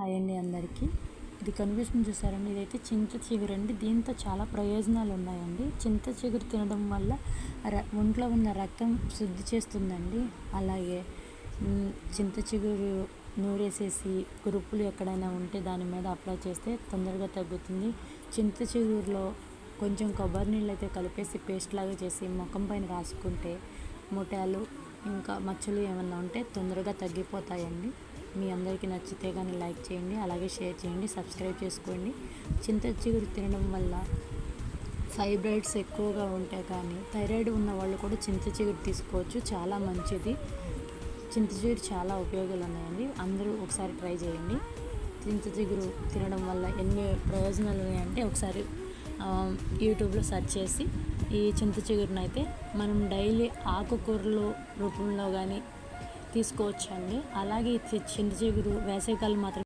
అయ్యండి అందరికీ. ఇది కనిపిస్తుంది చూసారండి, ఇదైతే చింత చిగురు అండి. దీంతో చాలా ప్రయోజనాలు ఉన్నాయండి. చింత చిగురు తినడం వల్ల ఒంట్లో ఉన్న రక్తం శుద్ధి చేస్తుందండి. అలాగే చింత చిగురు నూరేసేసి కురుపులు ఎక్కడైనా ఉంటే దాని మీద అప్లై చేస్తే తొందరగా తగ్గుతుంది. చింత చిగురులో కొంచెం కొబ్బరి నీళ్ళు అయితే కలిపేసి పేస్ట్ లాగా చేసి ముఖం పైన రాసుకుంటే మొటియాలు ఇంకా మచ్చలు ఏమన్నా ఉంటే తొందరగా తగ్గిపోతాయండి. మీ అందరికీ నచ్చితే కానీ లైక్ చేయండి, అలాగే షేర్ చేయండి, సబ్స్క్రైబ్ చేసుకోండి. చింత చిగురు తినడం వల్ల ఫైబ్రాయిడ్స్ ఎక్కువగా ఉంటే కానీ థైరాయిడ్ ఉన్న వాళ్ళు కూడా చింత చిగురు తీసుకోవచ్చు, చాలా మంచిది. చింత చిగురు చాలా ఉపయోగాలు ఉన్నాయండి, అందరూ ఒకసారి ట్రై చేయండి. చింత చిగురు తినడం వల్ల ఎన్ని ప్రయోజనాలు ఉన్నాయంటే ఒకసారి యూట్యూబ్లో సెర్చ్ చేసి ఈ చింత చిగురును అయితే మనం డైలీ ఆకుకూరలు రూపంలో కానీ తీసుకోవచ్చండి. అలాగే చింత చిగురు వేసవికాలం మాత్రం